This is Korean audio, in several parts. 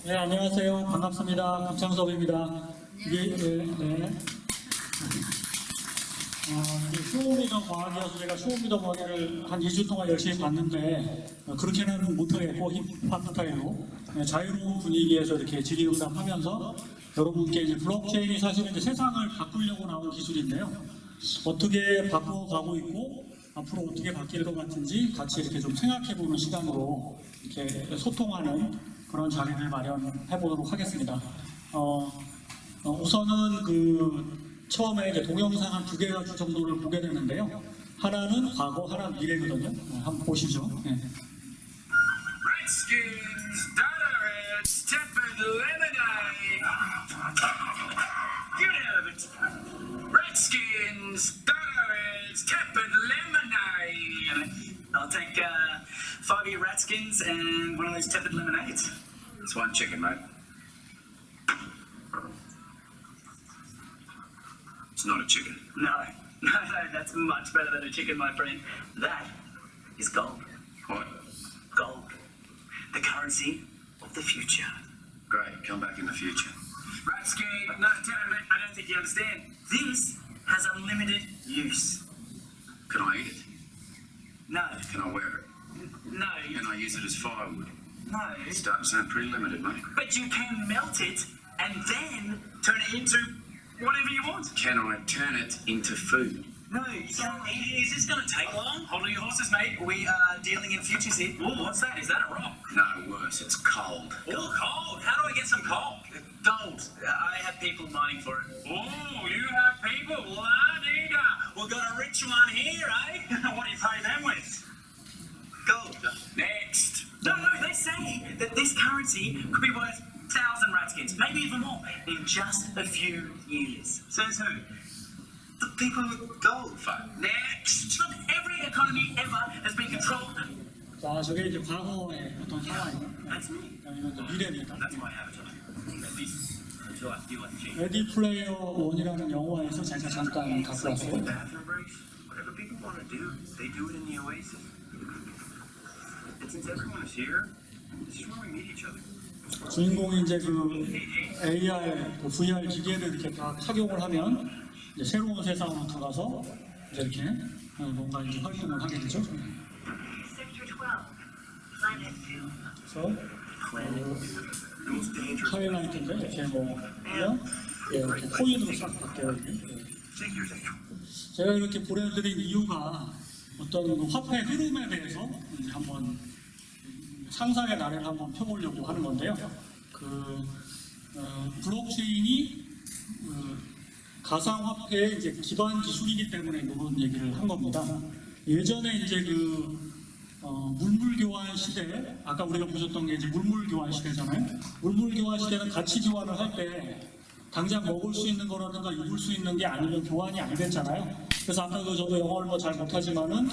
네, 안녕하세요. 반갑습니다. 강창섭입니다. 이게, 쇼미더 과학이어서 제가 쇼미더 과학을 한 2주 동안 열심히 봤는데, 그렇게는 못하겠고, 힙합 스타일로, 자유로운 분위기에서 이렇게 질의응답하면서 여러분께 이제 블록체인이 사실은 이제 세상을 바꾸려고 나온 기술인데요. 어떻게 바꾸어가고 있고, 앞으로 어떻게 바뀔 것 같은지 같이 이렇게 좀 생각해보는 시간으로 이렇게 소통하는 그런 자리를 마련해 보도록 하겠습니다. 우선은 처음에 이제 동영상 한 2개 정도를 보게 되는데요. 하나는 과거, 하나는 미래거든요. 한번 보시죠. 네. Redskins, Dollarheads, Tempered Lemonade. Get out of it. Redskins, Dollarheads, Tempered Lemonade. I'll take 5 of your Redskins and one of those Tempered Lemonades. It's one chicken, mate. It's not a chicken. No, that's much better than a chicken, my friend. That is gold. What? Gold. The currency of the future. Great, come back in the future. Ratsky, no, I don't think you understand. This has unlimited use. Can I eat it? No, Can I wear it? no, Can I use it as firewood? no. It's starting to sound pretty limited, mate. But you can melt it and then turn it into whatever you want. Can I turn it into food? No, you can't. Is this going to take long? Hold on your horses, mate. We are dealing in futures here. Oh, what's that? Is that a rock? No, worse, it's cold. Oh, coal. How do I get some coal? Gold. I have people mining for it. Oh, you have people. La-dee-da. We've got a rich one here, eh? What do you pay them with? Gold. Next. No, they say that this currency could be worth 1,000 ratskins, maybe even more, in just a few years. Says who? The people with gold. Next. Look, every economy ever has been controlled. 자, 저게 이제 과거의 어떤 상황이에요. That's me. 아니면 또 미래입니다. That's my avatar. At least until I feel like change. 레디 플레이어 1이라는 영화에서 제가 잠깐 갖고 왔어요. Bathroom breaks. Whatever people want to do, they do it in the Oasis. And since everyone is here, this is where we meet each other. 주인공이 이제 AR, VR 기계를 이렇게 다 착용을 하면 이제 새로운 세상으로 들어가서 이제 이렇게 뭔가 이제 활동을 하게 되죠. Sector 12, Planet 2. 그래서 하이라이트인데 이렇게 이렇게 코인으로 싹 바뀌어요. 제가 이렇게 보내드린 이유가 어떤 화폐 흐름에 대해서 이제 한번 상상의 나래를 한번 펴보려고 하는 건데요. 블록체인이 가상화폐의 이제 기반 기술이기 때문에 이런 얘기를 한 겁니다. 예전에 이제 물물 교환 시대, 아까 우리가 보셨던 게 이제 물물 교환 시대잖아요. 물물 교환 시대는 가치 교환을 할 때 당장 먹을 수 있는 거라든가 입을 수 있는 게 아니면 교환이 안 됐잖아요. 그래서 아까 저도 영어를 잘 못하지만은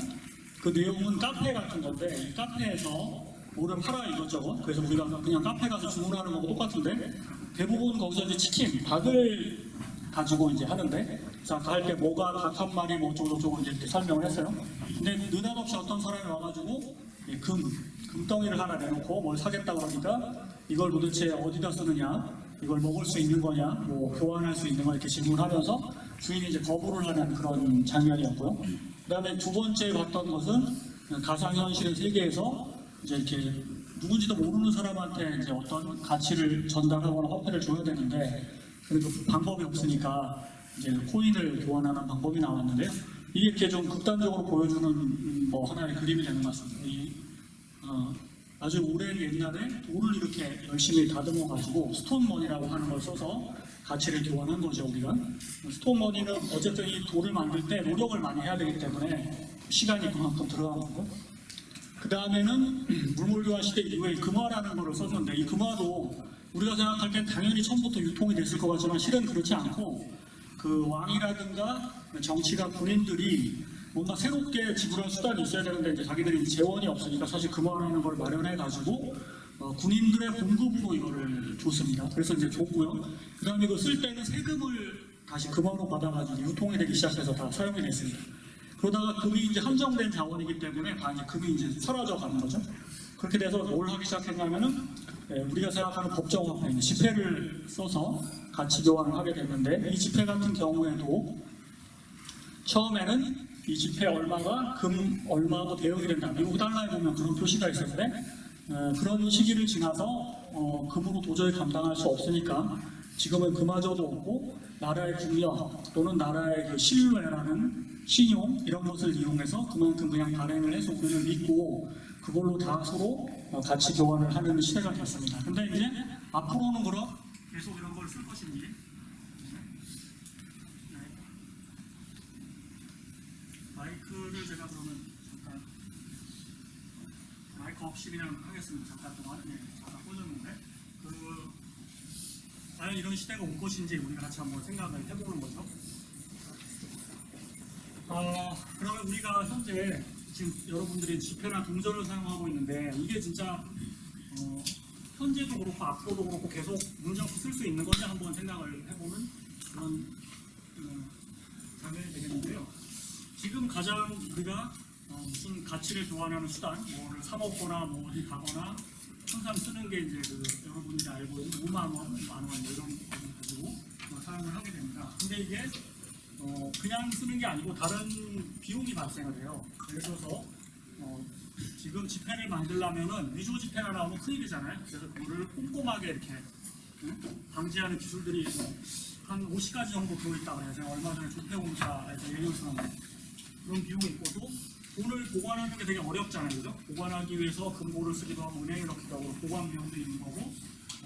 그 내용은 카페 같은 건데 이 카페에서 뭐를 팔아 이것저것. 그래서 우리가 그냥 카페 가서 주문하는 거고 똑같은데 대부분 거기서 이제 치킨, 닭을 가지고 이제 하는데 그래서 아까 할 때 뭐가 닭 한 마리 뭐 저거 이제 이렇게 설명을 했어요. 근데 느닷없이 어떤 사람이 와가지고 금덩이를 하나 내놓고 뭘 사겠다고 하니까 이걸 도대체 어디다 쓰느냐, 이걸 먹을 수 있는 거냐, 뭐 교환할 수 있는 거 이렇게 질문하면서 주인이 이제 거부를 하는 그런 장면이었고요. 그다음에 두 번째 봤던 것은 가상현실의 세계에서 이제 이렇게 누군지도 모르는 사람한테 이제 어떤 가치를 전달하거나 화폐를 줘야 되는데 그래도 방법이 없으니까 이제 코인을 교환하는 방법이 나왔는데요. 이게 이렇게 좀 극단적으로 보여주는 뭐 하나의 그림이 되는 것 같습니다. 아주 오랜 옛날에 돌을 이렇게 열심히 다듬어 가지고 스톤머니라고 하는 걸 써서 가치를 교환한 거죠. 우리가 스톤머니는 어쨌든 이 돌을 만들 때 노력을 많이 해야 되기 때문에 시간이 그만큼 들어가는 거고, 그 다음에는 물물교환 시대 이후에 금화라는 거를 썼는데 이 금화도 우리가 생각할 땐 당연히 처음부터 유통이 됐을 것 같지만 실은 그렇지 않고 그 왕이라든가 정치가 군인들이 뭔가 새롭게 지불할 수단이 있어야 되는데 이제 자기들이 재원이 없으니까 사실 금화라는 걸 마련해 가지고 군인들의 공급으로 이거를 줬습니다. 그래서 이제 줬고요. 그 다음에 이거 쓸 때는 세금을 다시 금화로 받아가지고 유통이 되기 시작해서 다 사용이 됐습니다. 그러다가 금이 이제 한정된 자원이기 때문에 다 이제 금이 이제 사라져 가는 거죠. 그렇게 돼서 뭘 하기 시작했냐면은 우리가 생각하는 법정화폐, 지폐를 써서 가치 교환을 하게 됐는데, 이 지폐 같은 경우에도 처음에는 이 지폐 얼마가 금 얼마하고 대응이 된다. 미국 달러에 보면 그런 표시가 있었는데, 그런 시기를 지나서 금으로 도저히 감당할 수 없으니까 지금은 그마저도 없고 나라의 국력 또는 나라의 그 신뢰라는 신용 이런 것을 이용해서 그만큼 그냥 발행을 해서 우리는 믿고 그걸로 다 서로 가치 교환을 하는 시대가 됐습니다. 근데 이제 앞으로는 그럼 계속 이런 걸 쓸 것인지. 마이크를 제가 그러면 잠깐 마이크 없이 그냥 하겠습니다. 잠깐 동안 잠깐 꽂았는데 과연 이런 시대가 올 것인지 우리가 같이 한번 생각을 해보는 거죠. 그러면 우리가 현재 지금 여러분들이 지폐나 동전을 사용하고 있는데 이게 진짜 현재도 그렇고 앞으로도 그렇고 계속 문제없이 쓸 수 있는 건지 한번 생각을 해보는 그런 장면이 되겠는데요. 지금 가장 우리가 무슨 가치를 교환하는 수단, 뭐를 사 먹거나 뭐 어디 가거나 항상 쓰는 게 이제 여러분들이 알고 있는 5만 원, 만 원 이런 거 가지고 사용을 하게 됩니다. 근데 이게 그냥 쓰는 게 아니고 다른 비용이 발생을 해요. 예를 들어서 지금 지폐를 만들려면은 위조 지폐가 나오면 큰일이잖아요. 그래서 그거를 꼼꼼하게 이렇게 방지하는 기술들이 한 50가지 정도 들어있다고 해요. 제가 얼마 전에 조폐공사에서 얘기를 들었는데 그런 비용이 있고 또 돈을 보관하는 게 되게 어렵잖아요. 그죠? 보관하기 위해서 금고를 쓰기도 하고 은행에 넣기도 하고 보관 비용도 있는 거고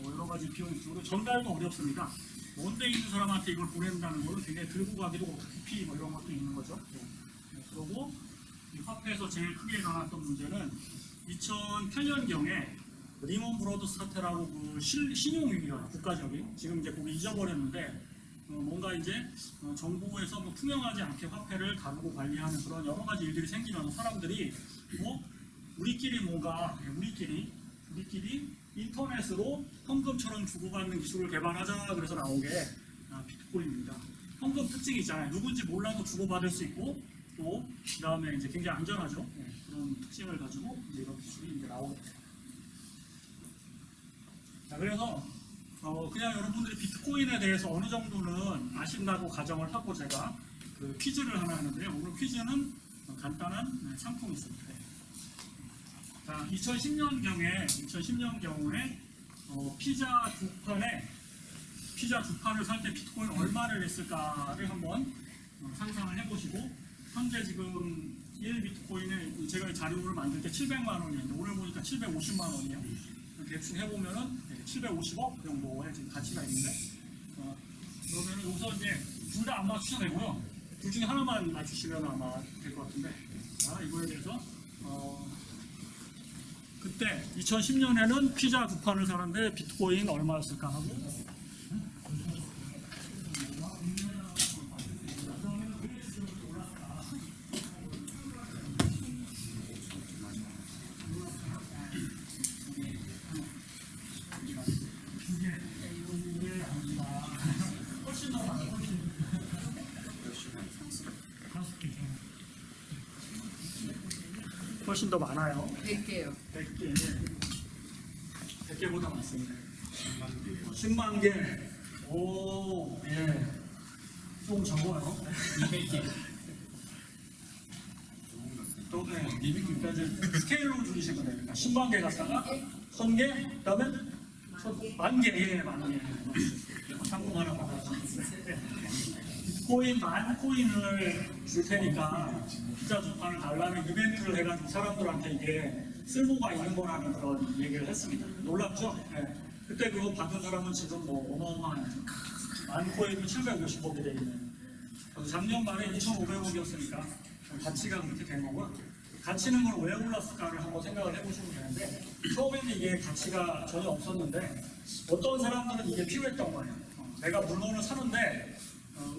여러 가지 비용이 있고 전달도 어렵습니다. 먼데 있는 사람한테 이걸 보낸다는 거는 굉장히 들고 가기도 그렇고 부피 뭐 이런 것도 있는 거죠. 그리고 이 화폐에서 제일 크게 일어났던 문제는 2008년경에 리먼 브러더스 사태라고 그 신용위기가 국가적인 지금 이제 거기 잊어버렸는데 뭔가 이제 정부에서 뭐 투명하지 않게 화폐를 다루고 관리하는 그런 여러 가지 일들이 생기면서 사람들이 뭐 우리끼리 인터넷으로 현금처럼 주고받는 기술을 개발하자 그래서 나온 게 비트코인입니다. 현금 특징이 있잖아요. 누군지 몰라도 주고받을 수 있고 또 그다음에 이제 굉장히 안전하죠. 그런 특징을 가지고 이제 이런 기술이 이제 나오게 돼요. 자, 그래서 그냥 여러분들이 비트코인에 대해서 어느 정도는 아신다고 가정을 하고 제가 그 퀴즈를 하나 하는데요. 오늘 퀴즈는 간단한 상품이 있습니다. 자, 2010년경에 피자 두 판을 살 때 비트코인 얼마를 냈을까를 한번 상상을 해보시고 현재 지금 1비트코인에 제가 자료를 만들 때 700만 원이었는데 오늘 보니까 750만 원이에요. 대충 해보면은 750억 정도의 지금 가치가 있는데 그러면은 여기서 이제 둘 다 안 맞추셔도 되고요. 둘 중에 하나만 맞추시면 아마 될 것 같은데 이거에 대해서 그때 2010년에는 피자 두 판을 사는데 비트코인 얼마였을까 하고 훨씬 더 많아요. 100개요. 100개보다 많습니다. 10만 개. 오, 예. 좀 적어요. 200개. 또, 200개까지 스케일로 줄이시면 됩니다. 10만 개 갔다가 1000개, 그 다음에 10,000개, 만 개. 상품 하나 받아주세요. 비트코인 만 코인을 줄 테니까 피자 두 판을 달라는 이벤트를 해가지고 사람들한테 이게 쓸모가 있는 거라는 그런 얘기를 했습니다. 놀랍죠? 네. 그때 그거 받은 사람은 지금 뭐 어마어마한 만 코인은 750억이 돼 있는. 작년 말에 2,500억이었으니까 가치가 그렇게 된 거고 가치는 걸 왜 올랐을까를 한번 생각을 해보시면 되는데 처음에는 이게 가치가 전혀 없었는데 어떤 사람들은 이게 필요했던 거예요. 내가 물건을 사는데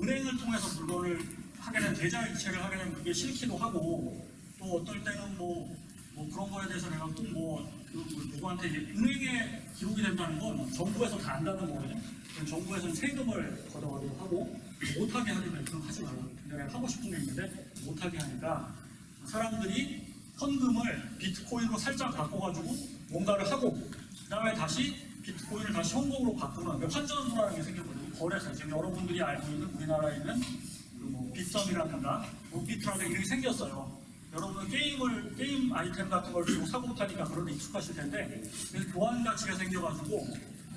은행을 통해서 물건을 하게 되면 계좌 이체를 하게 되면 그게 싫기도 하고 또 어떨 때는 뭐 그런 거에 대해서 내가 또 누구한테 은행에 기록이 된다는 건 정부에서 다 안다는 거거든요. 정부에서는 세금을 걷어가기도 하고 못하게 하려면 그럼 하지 말라고. 내가 하고 싶은 게 있는데 못하게 하니까 사람들이 현금을 비트코인으로 살짝 바꿔가지고 뭔가를 하고 그 다음에 다시 비트코인을 다시 현금으로 바꾸는 환전소라는 게 생겼거든요. 거래소. 지금 여러분들이 알고 있는 우리나라에 있는 그뭐 빗썸이라든가 롱비트라든가 이렇게 생겼어요. 여러분은 게임 아이템 같은 걸 주고 사고 못하니까 그런 데 익숙하실 텐데 그래서 교환 가치가 생겨가지고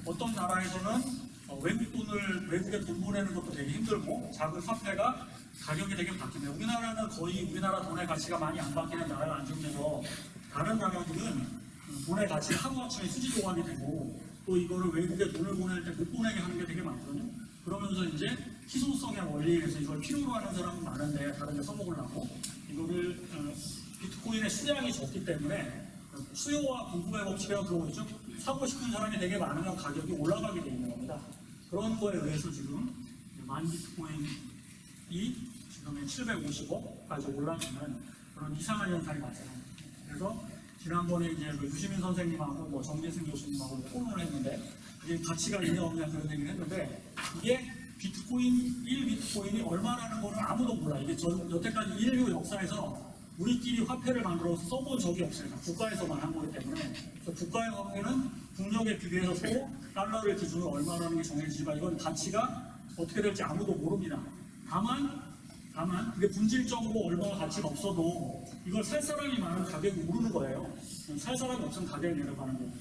어떤 나라에서는 외국에 돈 보내는 것도 되게 힘들고 작은 화폐가 가격이 되게 바뀌네요. 우리나라는 거의 우리나라 돈의 가치가 많이 안 바뀌는 나라가 안중에서 다른 나라들은 돈의 가치가 하루아침에 수지 조각이 되고 또 이거를 외국에 돈을 보낼 때 못 보내게 하는 게 되게 많거든요. 그러면서 이제 희소성의 원리에서 이걸 필요로 하는 사람은 많은데 다른 데 써먹으려고 이거를 비트코인의 수량이 적기 때문에 수요와 공급의 법칙이라고 들어보죠. 사고 싶은 사람이 되게 많으면 가격이 올라가게 돼 있는 겁니다. 그런 거에 의해서 지금 만 비트코인이 지금의 750억까지 올라가는 그런 이상한 현상이 발생합니다. 그래서 지난번에 이제 유시민 선생님하고 정재승 교수님하고 토론을 했는데 이게 가치가 있냐 없냐 그런 얘기를 했는데 이게 비트코인 1비트코인이 얼마라는 거는 아무도 몰라. 이게 여태까지 인류 역사에서 우리끼리 화폐를 만들어서 써본 적이 없어요. 국가에서만 한 거기 때문에 국가의 화폐는 국력에 비교해서 서로 달러를 기준으로 얼마라는 게 정해지지만 이건 가치가 어떻게 될지 아무도 모릅니다. 다만 그게 본질적으로 얼마나 가치가 없어도 이걸 살 사람이 많으면 가격이 오르는 거예요. 살 사람이 없으면 가격이 내려가는 거예요.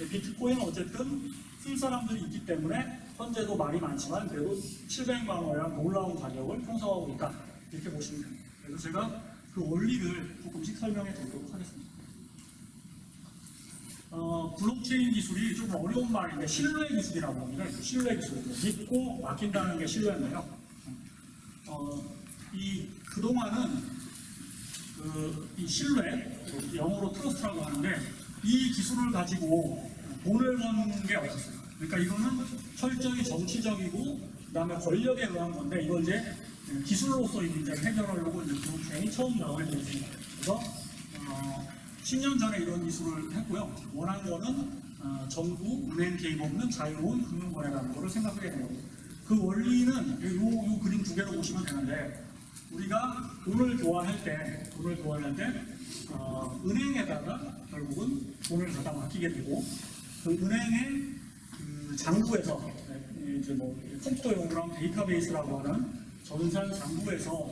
비트코인은 어쨌든 쓸 사람들이 있기 때문에 현재도 말이 많지만 그래도 700만 원이랑 놀라운 가격을 형성하고 있다. 이렇게 보시면 됩니다. 그래서 제가 그 원리를 조금씩 설명해 드리도록 하겠습니다. 블록체인 기술이 좀 어려운 말인데 신뢰 기술이라고 합니다. 신뢰 기술. 믿고 맡긴다는 게 신뢰인데요. 그동안은 이 신뢰, 영어로 트러스트라고 하는데 이 기술을 가지고 돈을 버는 게 없었어요. 그러니까 이거는 철저히 정치적이고 그다음에 권력에 의한 건데 이걸 이제 기술로서 이 문제를 해결하려고 이제 블록체인이 처음 나오게 되었습니다. 그래서 10년 전에 이런 기술을 했고요. 원한 거는 정부, 은행 개입 없는 자유로운 금융거래라는 거를 생각하게 돼요. 그 원리는 요 그림 두 개로 보시면 되는데 우리가 돈을 교환할 때 은행에다가 결국은 돈을 갖다 맡기게 되고 그 은행의 그 장부에서 이제 컴퓨터용으로 데이터베이스라고 하는 전산 장부에서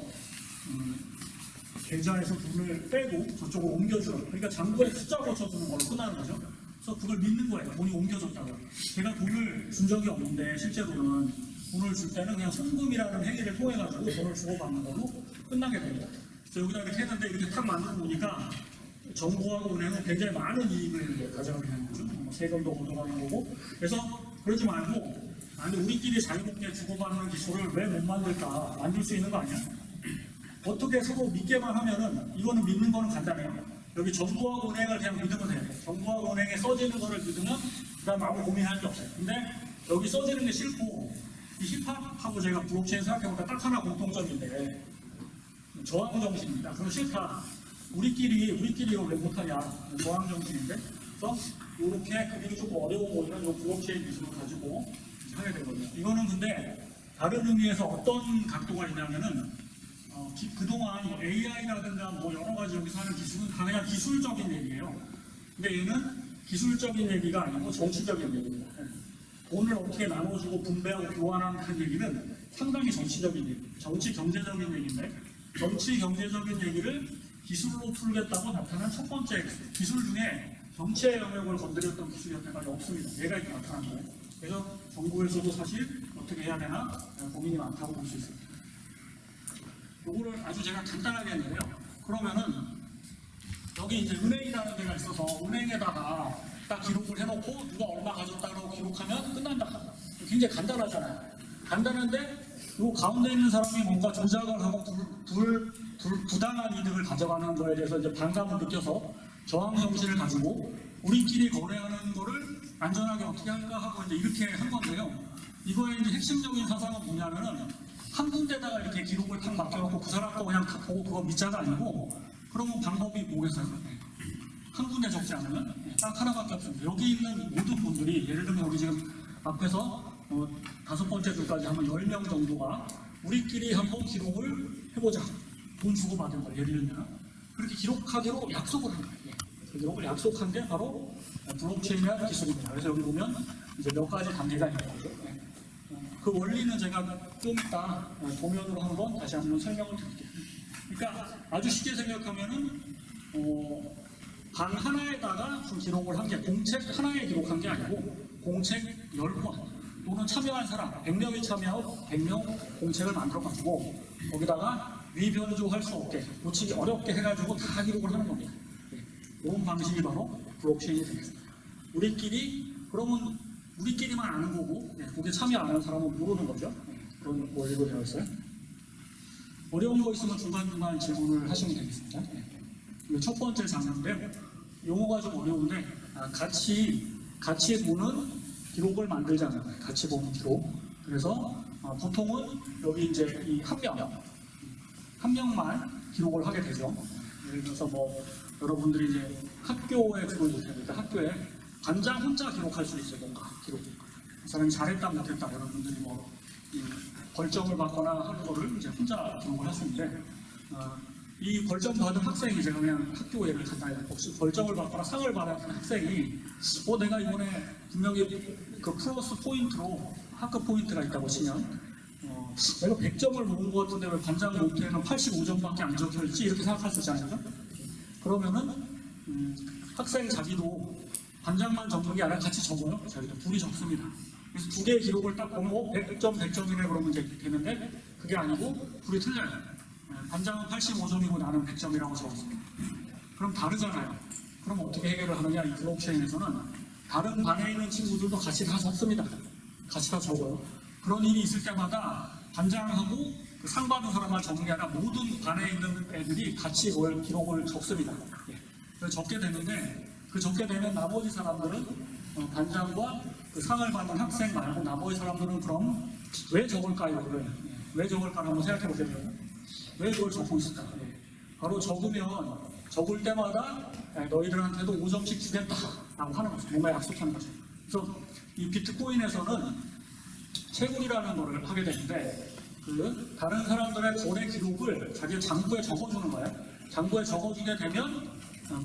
계좌에서 돈을 빼고 저쪽으로 옮겨주는 그러니까 장부에 숫자 고쳐주는 걸로 끝나는 거죠. 그래서 그걸 믿는 거예요. 돈이 옮겨졌다고. 제가 돈을 준 적이 없는데 실제로는 돈을 줄 때는 그냥 송금이라는 행위를 통해 가지고 돈을 주고받는 걸로 끝나게 됩니다. 그래서 여기다 이렇게 했는데 이렇게 탁 만들어 보니까 정부하고 은행은 굉장히 많은 이익을 가져가게 되는 거죠. 세금도 걷어가는 거고. 그래서 그러지 말고 아니 우리끼리 자유롭게 주고받는 기술을 왜 못 만들까? 만들 수 있는 거 아니야? 어떻게 서로 믿게만 하면은 이거는 믿는 거는 간단해요. 여기 정부하고 은행을 그냥 믿으면 돼요. 정부하고 은행에 써지는 거를 믿으면 그다음 아무 고민할 게 없어요. 근데 여기 써지는 게 싫고 이 힙합하고 제가 블록체인 생각해보니까 딱 하나 공통점인데 저항 정신입니다. 그럼 싫다. 우리끼리 이걸 왜 못하냐? 저항 정신인데 그래서 이렇게 그림이 조금 어려워 보이는 이 블록체인 기술을 가지고 하게 되거든요. 이거는 근데 다른 의미에서 어떤 각도가 있냐면은 그동안 AI라든가 여러 가지 여기서 하는 기술은 다 그냥 기술적인 얘기예요. 근데 얘는 기술적인 얘기가 아니고 정치적인 얘기입니다. 돈을 어떻게 나눠주고 분배하고 교환하는 그런 얘기는 상당히 정치적인 얘기, 정치 경제적인 얘기인데 정치 경제적인 얘기를 기술로 풀겠다고 나타난 첫 번째 기술 중에 정치의 영역을 건드렸던 기술이 여태까지 없습니다. 얘가 이렇게 나타난 거예요. 그래서 정부에서도 사실 어떻게 해야 되나 고민이 많다고 볼 수 있습니다. 요거를 아주 제가 간단하게 했는데요. 그러면은 여기 이제 은행이라는 데가 있어서 은행에다가 딱 기록을 해놓고 누가 얼마 가졌다고 기록하면 끝난다. 굉장히 간단하잖아요. 간단한데 요 가운데 있는 사람이 뭔가 조작을 하고 부당한 이득을 가져가는 거에 대해서 이제 반감을 느껴서 저항 정신을 가지고 우리끼리 거래하는 거를 안전하게 어떻게 할까 하고 이제 이렇게 한 건데요. 이거의 이제 핵심적인 사상은 뭐냐면은 한 군데다가 이렇게 기록을 탁 맡겨놓고 그 사람 거 그냥 탁 보고 그거 믿자가 아니고 그러면 방법이 뭐겠어요? 한 군데 적지 않으면 딱 하나밖에 없습니다. 여기 있는 모든 분들이 예를 들면 우리 지금 앞에서 5번째 줄까지 하면 10명 정도가 우리끼리 한번 기록을 해보자. 돈 주고 받은 거 예를 들면 그렇게 기록하기로 약속을 한 거예요. 그 기록을 약속한 게 바로 블록체인이라는 기술입니다. 그래서 여기 보면 이제 몇 가지 단계가 있는 거죠. 그 원리는 제가 좀 이따 도면으로 한번 다시 한번 설명을 드릴게요. 그러니까 아주 쉽게 생각하면은 방 하나에다가 기록을 한 게 공책 하나에 기록한 게 아니고 공책 10권 또는 참여한 사람 100명이 참여하고 100명 공책을 만들어가지고 거기다가 위변조할 수 없게 놓치기 어렵게 해가지고 다 기록을 하는 겁니다. 이런 방식이 바로 블록체인이 되겠습니다. 그러면 우리끼리만 아는 거고 거기에 참여 안 하는 사람은 모르는 거죠. 그런 원리로 되어 있어요. 어려운 거 있으면 중간중간 질문을 하시면 되겠습니다. 이거 첫 번째 장면인데요. 용어가 좀 어려운데 같이 보는 기록을 만들자는 거예요. 같이 보는 기록. 그래서 보통은 여기 이제 이 한 명만 기록을 하게 되죠. 예를 들어서 뭐 여러분들이 이제 학교에 주로 있으니까 학교에 반장 혼자 기록할 수 있어요. 뭔가 기록. 그 사람이 잘했다 못했다 여러분들이 뭐 벌점을 받거나 하는 거를 이제 혼자 기록을 할 수 있는데 이 벌점 받은 학생이 제가 그냥 학교 예를 간단히 혹시 벌점을 받거나 상을 받은 학생이 내가 이번에 분명히 그 플러스 포인트로 학급 포인트가 있다고 치면 내가 100점을 모은 것 같은데 왜 반장 노트에는 85점밖에 안 적혀있지? 이렇게 생각할 수 있잖아요. 그러면은 학생 자기도 반장만 적는 게 아니라 같이 적어요. 자기도 둘이 적습니다. 그래서 두 개의 기록을 딱 보면 100점, 100점이네 그러면 이제 되는데 그게 아니고 둘이 틀려요. 반장은 85점이고 나는 100점이라고 적었습니다. 그럼 다르잖아요. 그럼 어떻게 해결을 하느냐? 이 블록체인에서는 다른 반에 있는 친구들도 같이 다 적습니다. 같이 다 적어요. 그런 일이 있을 때마다 반장하고 그 상 받은 사람만 적는 게 아니라 모든 반에 있는 애들이 같이 그걸 기록을 적습니다. 그래서 적게 되는데 그 적게 되면 나머지 사람들은 반장과 그 상을 받는 학생 말고 나머지 사람들은 그럼 왜 적을까요? 그걸 왜 적을까 한번 생각해 보세요. 왜 그걸 적고 있을까? 바로 적을 때마다 너희들한테도 5점씩 주겠다라고 하는 거죠. 뭔가 약속하는 거죠. 그래서 이 비트코인에서는 채굴이라는 거를 하게 되는데 그 다른 사람들의 거래 기록을 자기 장부에 적어주는 거예요. 장부에 적어주게 되면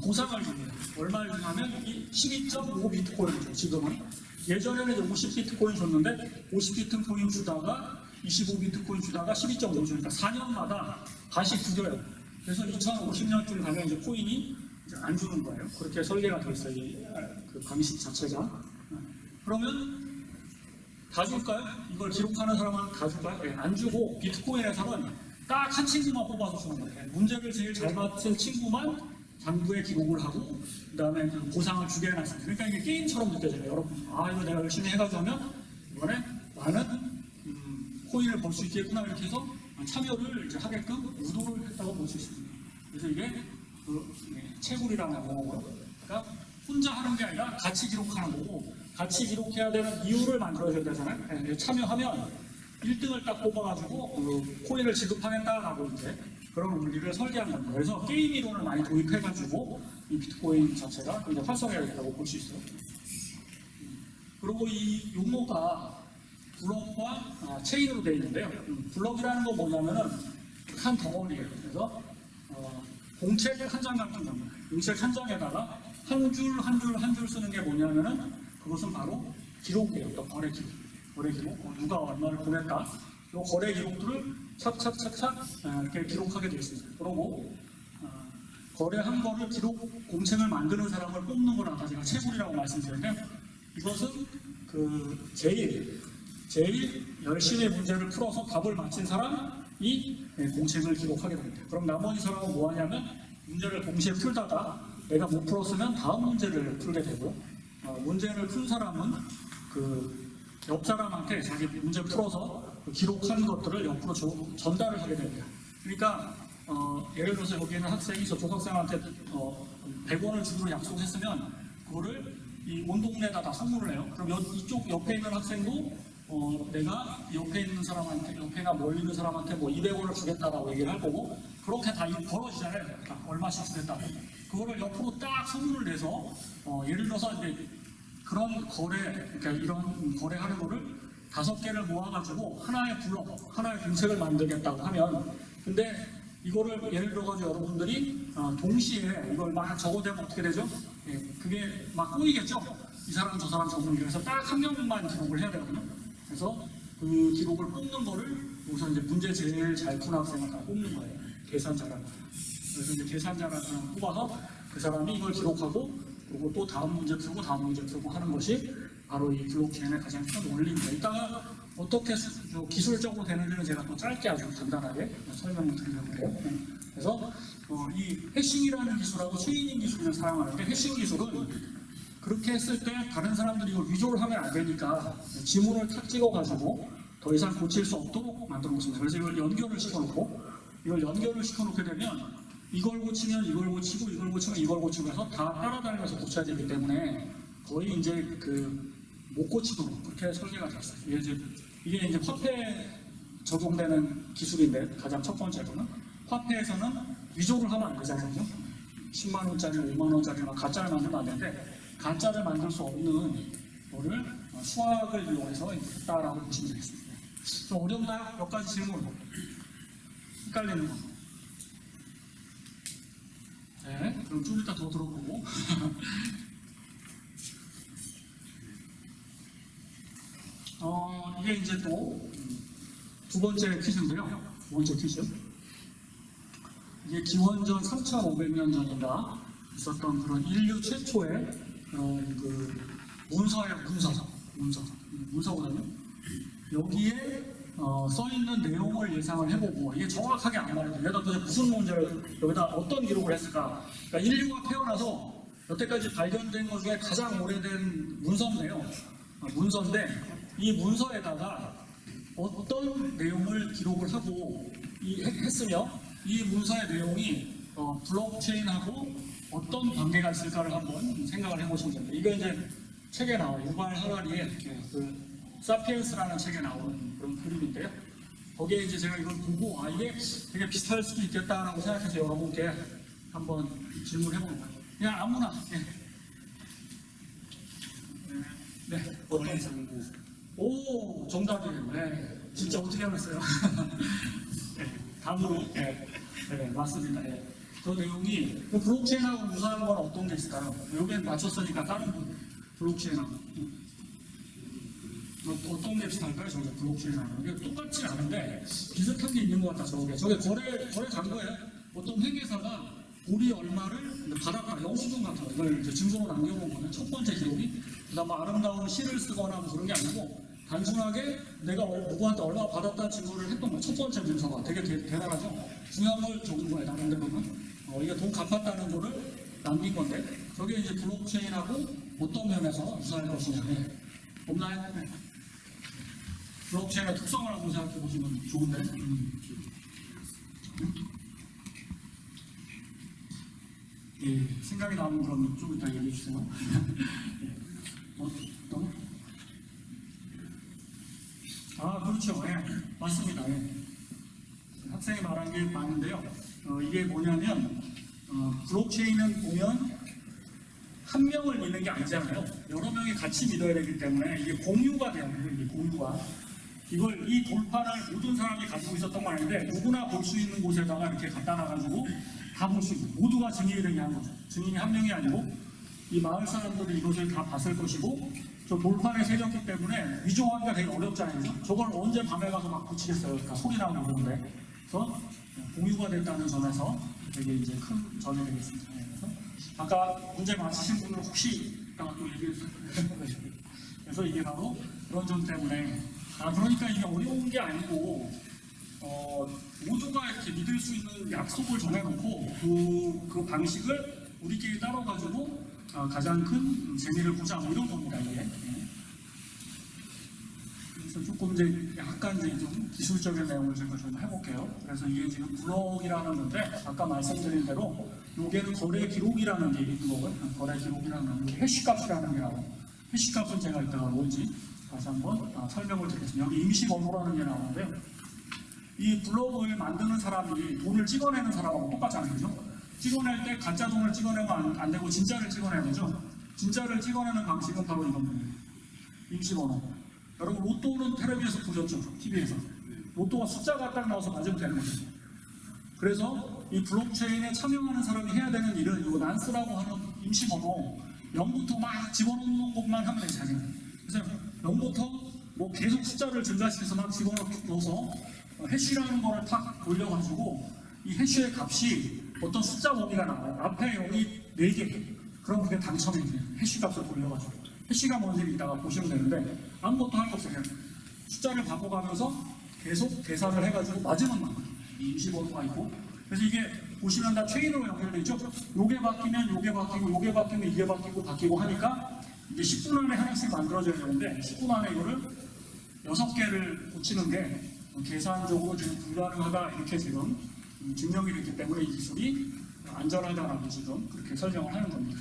보상을 줍니다. 얼마를 주냐면 12.5 비트코인이죠. 지금은 예전에는 50 비트코인 줬는데 50 비트코인 주다가 25 비트코인 주다가 12.5 주니까 4년마다 다시 구겨요. 그래서 2050년쯤 가면 이제 코인이 이제 안 주는 거예요. 그렇게 설계가 되어 있어요. 그 방식 자체가. 그러면 다 줄까요? 이걸 기록하는 사람은 다 줄까요? 네, 안 주고 비트코인에서는 딱 한 친구만 뽑아서 주는 거예요. 문제를 제일 잘 맞힌 친구만 장부에 기록을 하고 그 다음에 그 보상을 주게 해놨습니다. 그러니까 이게 게임처럼 느껴져요. 여러분 이거 내가 열심히 해가지고 하면 이번에 많은 코인을 벌 수 있겠구나 이렇게 해서 참여를 이제 하게끔 유도를 했다고 볼 수 있습니다. 그래서 이게 채굴이라는 용어고요. 그러니까 혼자 하는 게 아니라 같이 기록하는 거고 같이 기록해야 되는 이유를 만들어줘야 되잖아요. 참여하면 1등을 딱 뽑아가지고 코인을 지급하겠다라고 이제 그런 원리를 설계한 겁니다. 그래서 게임 이론을 많이 도입해가지고 이 비트코인 자체가 이제 활성화되었다고 볼 수 있어요. 그리고 이 용어가 블럭과 체인으로 되어 있는데요. 블럭이라는 건 뭐냐면은 한 덩어리예요. 그래서 공책 한 장 같은 겁니다. 공책 한 장에다가 한 줄 쓰는 게 뭐냐면은 그것은 바로 기록이에요. 거래 기록. 누가 얼마를 보냈다. 이 거래 기록들을 착착착착 이렇게 기록하게 되어 있습니다. 그리고 거래한 거를 공책을 만드는 사람을 뽑는 걸 아까 제가 채굴이라고 말씀드렸는데 이것은 그 제일 열심히 문제를 풀어서 답을 맞힌 사람이 공책을 기록하게 됩니다. 그럼 나머지 사람은 뭐 하냐면 문제를 동시에 풀다가 내가 못 풀었으면 다음 문제를 풀게 되고요. 문제를 푼 사람은 그 옆 사람한테 자기 문제 풀어서 그 기록한 것들을 옆으로 전달을 하게 됩니다. 그러니까 예를 들어서 여기에는 학생이 저쪽 학생한테 100원을 주기로 약속했으면 그거를 이 온 동네에다 다 선물을 해요. 그럼 이쪽 옆에 있는 학생도 내가 옆에 있는 사람한테, 옆에나 멀리 있는 사람한테 뭐 200원을 주겠다라고 얘기를 할 거고 그렇게 다 벌어지잖아요. 그러니까 얼마씩 주겠다고. 그거를 옆으로 딱 선물을 내서 예를 들어서 이제 그런 그러니까 이런 거래하는 거를 5개를 모아가지고 하나의 블록, 하나의 공책을 만들겠다고 하면 근데 이거를 예를 들어가지고 여러분들이 동시에 이걸 막 적어대면 어떻게 되죠? 예, 그게 막 꼬이겠죠? 이 사람 저 사람 적는 게. 그래서 딱 한 명만 기록을 해야 되거든요. 그래서 그 기록을 뽑는 거를 여기서 이제 문제 제일 잘 푼 학생을 다 뽑는 거예요. 계산자라고. 그래서 이제 계산자라는 사람을 뽑아서 그 사람이 이걸 기록하고 그리고 또 다음 문제 풀고 다음 문제 풀고 하는 것이 바로 이 블록체인의 가장 큰 원리입니다. 이따가 어떻게 기술적으로 되는지는 제가 또 짧게 아주 간단하게 설명을 드리려고 해요. 그래서 이 해싱이라는 기술하고 체이닝 기술을 사용하는데, 해싱 기술은 그렇게 했을 때 다른 사람들이 이걸 위조를 하면 안 되니까 지문을 탁 찍어가지고 더 이상 고칠 수 없도록 만들어 놓습니다. 그래서 이걸 연결을 시켜놓고, 이걸 연결을 시켜놓게 되면 이걸 고치면 이걸 고치고 이걸 고치면 이걸 고치고 해서 다 따라다니면서 고쳐야 되기 때문에 거의 이제 못 고치도록 그렇게 설계가 됐어요. 이게 이제 화폐에 적용되는 기술인데, 가장 첫 번째로는 화폐에서는 위조를 하면 안 되잖아요. 10만 원짜리, 5만 원짜리 막 가짜를 만들면 안 되는데, 가짜를 만들 수 없는 거를 수학을 이용해서 했다라고 보시면 되겠습니다. 좀 어렵나요? 몇 가지 질문. 헷갈리는 거. 네, 그럼 좀 이따 더 들어보고. 이게 이제 또 두 번째 퀴즈인데요. 두 번째 퀴즈. 이게 기원전 3,500년 전인가 있었던 그런 인류 최초의 그 문서예요. 문서거든요. 여기에 써 있는 내용을 예상을 해보고, 이게 정확하게 안 말해도 여기다 도대체 무슨 문제를, 여기다 어떤 기록을 했을까. 그러니까 인류가 태어나서 여태까지 발견된 것 중에 가장 오래된 문서인데요. 문서인데 이 문서에다가 어떤 내용을 기록을 하고 했으며, 이 문서의 내용이 블록체인하고 어떤 관계가 있을까를 한번 생각을 해보시면 됩니다. 이거 이제 책에 나와요. 유발 하라리의 그 사피엔스라는 책에 나오는 그런 그림인데요. 거기에 이제 제가 이걸 보고 이게 되게 비슷할 수도 있겠다라고 생각해서 여러분께 한번 질문해보는 거예요. 그냥 아무나. 네. 어떤 상부? 오, 정답이에요. 네. 진짜 어떻게 하셨어요? 네. 다음으로. 네. 네, 맞습니다. 네. 그 내용이 블록체인하고 유사한 건 어떤 게 있을까요? 여기엔 맞췄으니까 다른 블록체인하고 어떤 게 비슷할까요? 저게 블록체인하고 이게 똑같지 않은데 비슷한 게 있는 것 같다. 저게 거래 간 거예요. 어떤 회계사가 우리 얼마를 받았다, 영수증 같은 거, 이걸 이제 증거로 남겨놓은 거는 첫 번째 기록이. 그다음 아름다운 시를 쓰거나 뭐 그런 게 아니고 단순하게 내가 누구한테 얼마 받았다는 증거를 했던 거예요. 첫 번째 문서가 되게 대단하죠. 중요한 걸 적은 거예요. 나름대로는 이게 돈 갚았다는 거를 남긴 건데, 저게 이제 블록체인하고 어떤 면에서 유사할 것이냐. 네. 없나요? 네. 블록체인의 특성을 한번 생각해 보시면 좋은데. 예, 생각이 나는 그럼 좀 이따 얘기해 주세요. 그렇죠. 예, 맞습니다. 예. 학생이 말한 게 맞는데요. 이게 뭐냐면, 블록체인은 보면 한 명을 믿는 게 아니잖아요. 여러 명이 같이 믿어야 되기 때문에 이게 공유가 돼요. 이게 공유가. 이 돌판을 모든 사람이 가지고 있었던 건 아닌데, 누구나 볼 수 있는 곳에다가 이렇게 갖다 놔가지고 다 볼 수 있고, 모두가 증인이 되게 한 거죠. 증인이 한 명이 아니고 이 마을 사람들이 이것을 다 봤을 것이고, 저 돌판에 새겼기 때문에 위조하기가 되게 어렵잖아요. 저걸 언제 밤에 가서 막 붙이겠어요. 그러니까 소리 나고 그러는데. 그래서 공유가 됐다는 점에서 되게 이제 큰 점이 되겠습니다. 그래서 아까 문제 맞히신 분은 혹시 이따가 또 얘기해주세요. 그래서 이게 바로 그런 점 때문에, 그러니까 이게 어려운 게 아니고, 모두가 이렇게 믿을 수 있는 약속을 정해놓고 그 방식을 우리끼리 따라가지고 가장 큰 재미를 보자, 뭐 이런 겁니다. 이게. 그래서 조금 이제 약간 이제 좀 기술적인 내용을 제가 좀 해볼게요. 그래서 이게 지금 블록이라는 건데, 아까 말씀드린 대로 여기에는 거래 기록이라는 게 있는 거고요. 거래 기록이라는 게 해시값이라는 게 나와요. 해시값은 제가 이따가 뭔지 다시 한번 설명을 드리겠습니다. 여기 임시 번호라는 게 나오는데요. 이 블록을 만드는 사람이 돈을 찍어내는 사람하고 똑같잖아요. 그죠? 찍어낼 때 가짜 돈을 찍어내면 안 되고 진짜를 찍어내야 되죠. 진짜를 찍어내는 방식은 바로 이런 거예요. 임시 번호. 여러분 로또는 텔레비에서 보셨죠? TV에서. 로또가 숫자가 딱 나와서 맞으면 되는 거죠. 그래서 이 블록체인에 참여하는 사람이 해야 되는 일은 이 난스라고 하는 임시번호 0부터 막 집어넣는 것만 하면 되잖아요. 그래서 0부터 뭐 계속 숫자를 증가시켜서 막 집어넣어서 해시라는 거를 탁 돌려가지고 이 해시의 값이 어떤 숫자 범위가 나와요. 앞에 여기 4개. 그럼 그게 당첨이 돼요. 해시 값을 돌려가지고. 해시가 뭔지 이따가 보시면 되는데 아무것도 할 거 없어요. 그냥 숫자를 바꿔가면서 계속 계산을 해가지고 마지막 나와요. 임시번호가 있고. 그래서 이게 보시면 다 체인으로 연결되어 있죠. 요게 바뀌면 요게 바뀌고 요게 바뀌면 이게 바뀌고 하니까 이제 10분 안에 하나씩 만들어져야 되는데 10분 안에 이거를 6개를 고치는 게 계산적으로 지금 불가능하다 이렇게 지금 증명이 됐기 때문에 이 기술이 안전하다라고 지금 그렇게 설명을 하는 겁니다.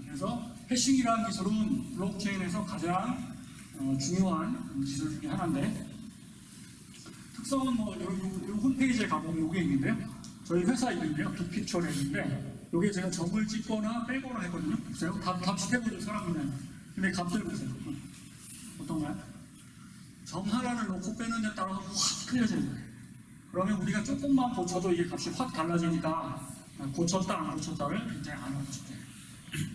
그래서 해싱이라는 기술은 블록체인에서 가장 중요한 기술 중에 하나인데 특성은 뭐 이 홈페이지에 가보면 이게 있는데요. 저희 회사 이름인데요. 빅픽처랩인데 이게 제가 점을 찍거나 빼거나 했거든요. 보세요. 값이 해보죠 사람들은. 근데 값들 보세요. 어떤가요? 점 하나를 놓고 빼는 데 따라서 확 틀려져요. 그러면 우리가 조금만 고쳐도 이게 값이 확 달라지니까 고쳤다 안 고쳤다를 이제 안 고쳤죠.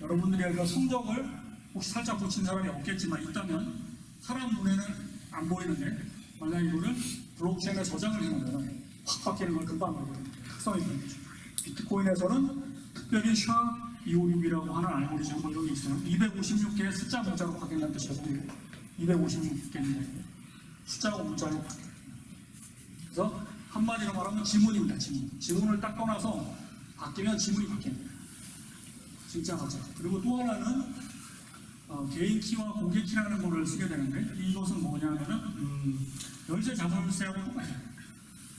여러분들이 여기서 성적을 혹시 살짝 고친 사람이 없겠지만 있다면 사람 눈에는 안 보이는데 만약 이거를 블록체인에 저장을 해놓으면 확 바뀌는 걸 금방 보거든요. 특성이 있는 거죠. 비트코인에서는 특별히 SHA-256이라고 하는 알고리즘 뭐 이런 게 있어요. 256개의 숫자 문자로 바뀐다는 뜻이거든요. 256개인데 숫자고 문자로 바뀌어요. 그래서 한마디로 말하면 지문입니다. 지문을 딱 떠나서 바뀌면 지문이 바뀝니다. 진짜 가짜. 그리고 또 하나는 개인 키와 공개 키라는 거를 쓰게 되는데 이것은 뭐냐면은 열쇠 자산세하고 똑같아요.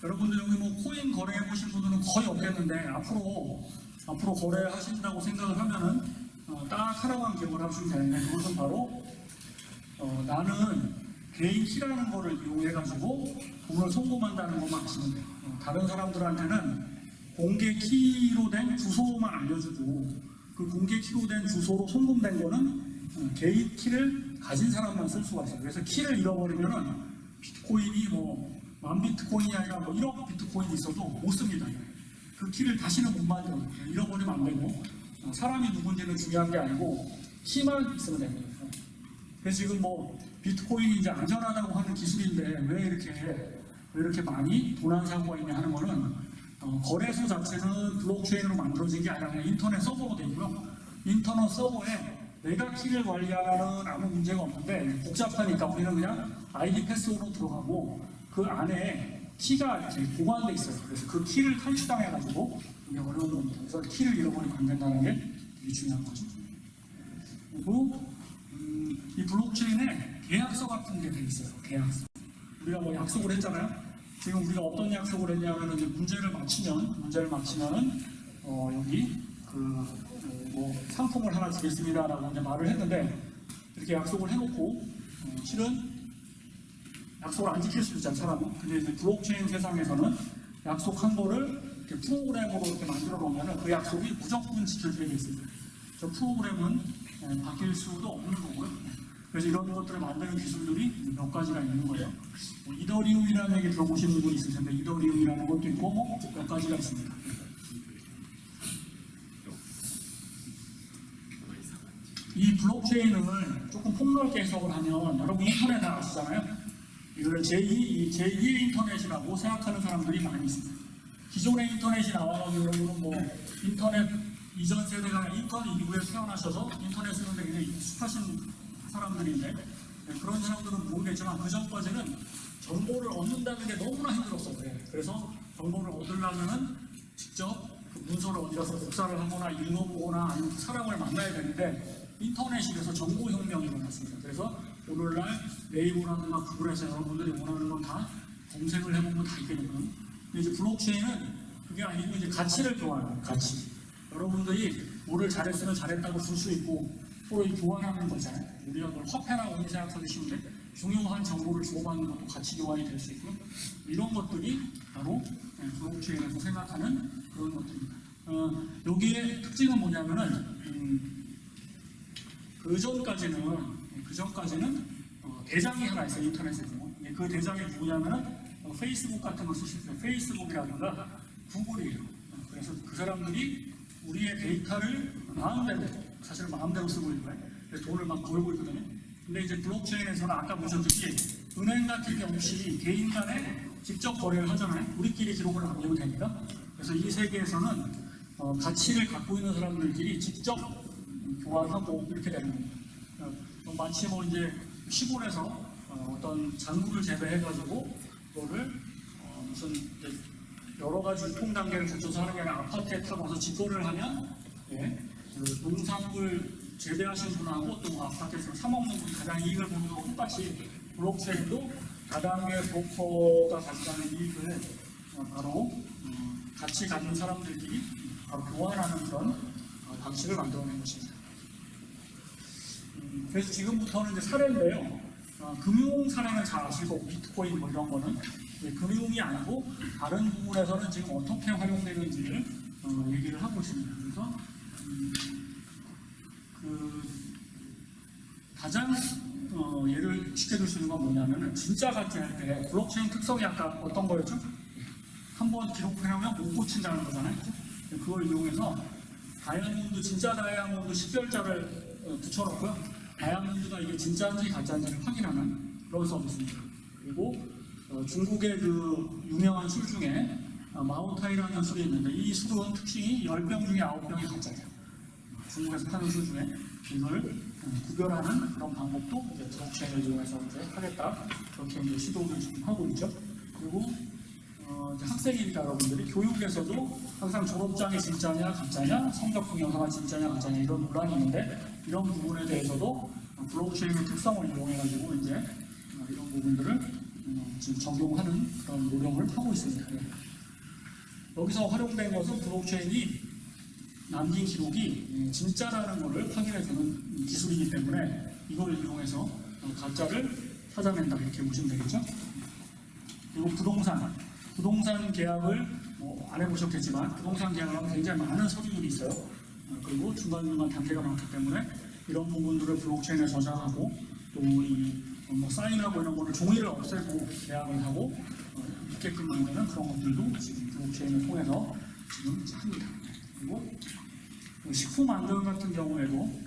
여러분들 여기 뭐 코인 거래해 보신 분들은 거의 없겠는데 앞으로 거래하신다고 생각을 하면은 딱 하나만 기억을 하시면 되는데 그것은 바로 나는 개인 키라는 거를 이용해 가지고 돈을 송금한다는 것만 아시면 돼요. 다른 사람들한테는 공개 키로 된 주소만 알려주고 그 공개 키로 된 주소로 송금된 거는 개인 키를 가진 사람만 쓸 수가 있어요. 그래서 키를 잃어버리면은 비트코인이 뭐 10,000비트코인이 아니라 뭐 1억 비트코인이 있어도 못 씁니다. 그 키를 다시는 못 만들어요. 잃어버리면 안 되고 사람이 누군지는 중요한 게 아니고 키만 있으면 됩니다. 그래서 지금 뭐 비트코인이 이제 안전하다고 하는 기술인데 왜 이렇게 많이 도난 사고가 있냐 하는 거는 거래소 자체는 블록체인으로 만들어진 게 아니라 그냥 인터넷 서버로 되어 있고요. 인터넷 서버에 내가 키를 관리하면 아무 문제가 없는데 복잡하니까 우리는 그냥 아이디 패스워드로 들어가고 그 안에 키가 이렇게 보관돼 있어요. 그래서 그 키를 탈취당해가지고 이게 어려운 겁니다. 그래서 키를 잃어버리면 안 된다는 게 되게 중요한 거죠. 그리고 이 블록체인에 계약서 같은 게 돼 있어요. 계약서. 우리가 뭐 약속을 했잖아요. 지금 우리가 어떤 약속을 했냐면 이제 문제를 맞히면은 여기 뭐 상품을 하나 주겠습니다라고 이제 말을 했는데 이렇게 약속을 해놓고 실은 약속을 안 지킬 수 있잖아요, 사람은. 근데 이제 블록체인 세상에서는 약속한 거를 이렇게 프로그램으로 이렇게 만들어 놓으면 그 약속이 무조건 지켜지게 돼 있습니다. 저 프로그램은 바뀔 수도 없는 거고요. 그래서 이런 것들을 만드는 기술들이 몇 가지가 있는 거예요. 뭐 이더리움이라는 얘기 들어보시는 분이 있을 텐데 이더리움이라는 것도 있고 뭐 몇 가지가 있습니다. 이 블록체인을 조금 폭넓게 해석을 하면 여러분 인터넷 다 아시잖아요. 이걸 제2의 인터넷이라고 생각하는 사람들이 많이 있습니다. 기존의 인터넷이 나와가지고 여러분은 뭐 인터넷 이전 세대가 인터넷 이후에 태어나셔서 인터넷 쓰는데 굉장히 익숙하신 사람들인데 그런 사람들은 모르겠지만 그 전까지는 정보를 얻는다는 게 너무나 힘들었어요. 그래서 정보를 얻으려면은 직접 그 문서를 어디 가서 복사를 하거나 읽어보거나 아니면 사람을 만나야 되는데 인터넷이 돼서 정보혁명이 일어났습니다. 그래서 오늘날 네이버라든가 구글에서 여러분들이 원하는 건 다 검색을 해보면 다 있게 되거든요. 근데 이제 블록체인은 그게 아니고 이제 가치를 교환하는 가치. 여러분들이 뭐를 잘했으면 잘했다고 쓸 수 있고 서로 교환하는 거잖아요. 우리가 그걸 화폐나 원이 생각하기 쉬운데 중요한 정보를 주고받는 것도 가치 교환이 될 수 있고요. 이런 것들이 바로 블록체인에서 생각하는 그런 것들입니다. 여기에 특징은 뭐냐면은 그 전까지는 대장이 하나 있어요. 인터넷에서. 그 대장이 누구냐면은 페이스북 같은 거 쓰실 때 페이스북이라든가 구글이에요. 그래서 그 사람들이 우리의 데이터를 마음대로, 사실 마음대로 쓰고 있는 거예요. 그래서 돈을 막 벌고 있거든요. 근데 이제 블록체인에서는 아까 보셨듯이 은행 같은 게 없이 개인 간에 직접 거래를 하잖아요. 우리끼리 기록을 남기면 되니까. 그래서 이 세계에서는 가치를 갖고 있는 사람들끼리 직접 교환하고 이렇게 되는 겁니다. 마치 뭐 이제 시골에서 어떤 작물을 재배해가지고 그거를 무슨 이제 여러 가지 유통 단계를 거쳐서 하는 게 아니라 아파트에 타고 와서 직거래를 하면 그 농산물 재배하시는 분하고 또 아파트에서 사 먹는 분이 가장 이익을 보는 거고 똑같이 블록체인도 다단계 브로커가 가져가는 이익을 바로 같이 갖는 사람들끼리 바로 교환하는 그런 방식을 만들어낸 것입니다. 그래서 지금부터는 이제 사례인데요. 금융 사례는 잘 아실 거고 비트코인 뭐 이런 거는 금융이 아니고 다른 부분에서는 지금 어떻게 활용되는지를 얘기를 하고 있습니다. 그래서 그 가장 예를 쉽게 들 수 있는 건 뭐냐면은 진짜 가짜 할 때 블록체인 특성이 아까 어떤 거였죠? 한번 기록해놓으면 못 고친다는 거잖아요. 그걸 이용해서 다이아몬드 진짜 다이아몬드 식별자를 붙여놓고요. 다이아몬드가 이게 진짜인지 가짜인지를 확인하는 그런 서비스입니다. 그리고 중국의 그 유명한 술 중에 마오타이라는 술이 있는데 이 술은 특징이 10병 중에 9병이 가짜예요. 중국에서 파는 술 중에 이걸 구별하는 그런 방법도 이제 블록체인을 이용해서 이제 하겠다 그렇게 이제 시도를 지금 하고 있죠. 그리고 이제 학생이니까 여러분들이 교육에서도 항상 졸업장이 진짜냐 가짜냐, 성적 동영상이 진짜냐 가짜냐 이런 논란이 있는데 이런 부분에 대해서도 블록체인의 특성을 이용해가지고 이제 이런 부분들을 지금 적용하는 그런 노력을 하고 있습니다. 여기서 활용된 것은 블록체인이 남긴 기록이 진짜라는 것을 확인해주는 기술이기 때문에 이걸 이용해서 가짜를 찾아낸다 이렇게 보시면 되겠죠. 그리고 부동산 계약을 안 해보셨겠지만 부동산 계약을 하면 굉장히 많은 서류들이 있어요. 그리고 중간중간 단계가 많기 때문에 이런 부분들을 블록체인에 저장하고 또 뭐 사인하고 이런 거를 종이를 없애고 계약을 하고 있게끔 만드는 그런 것들도 지금 블록체인을 통해서 지금 이제 합니다. 그리고 식품 안전 같은 경우에도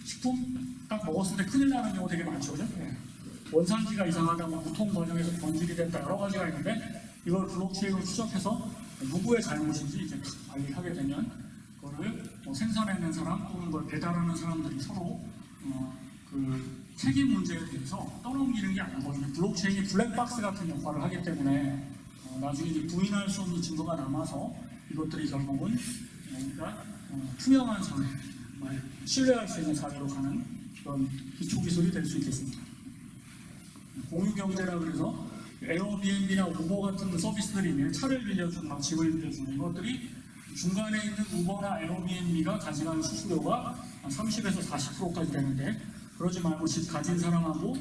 식품 딱 먹었을 때 큰일 나는 경우 되게 많죠, 그죠? 원산지가 이상하다, 뭐 유통 과정에서 번식이 됐다 여러 가지가 있는데 이걸 블록체인으로 추적해서 누구의 잘못인지 이제 관리하게 되면 그거를 생산하는 사람 또는 그걸 배달하는 사람들이 서로 그 책임 문제에 대해서 떠넘기는 게 아니거든요. 블록체인이 블랙박스 같은 역할을 하기 때문에 나중에 이제 부인할 수 없는 증거가 남아서 이것들이 결국은 그러니까 투명한 사회, 신뢰할 수 있는 사회로 가는 그런 기초 기술이 될 수 있겠습니다. 공유 경제라 그래서 에어비앤비나 우버 같은 서비스들이 있네요. 차를 빌려주는, 집을 빌려주는 이것들이 중간에 있는 우버나 에어비앤비가 가져가는 수수료가 30에서 40%까지 되는데 그러지 말고 집 가진 사람하고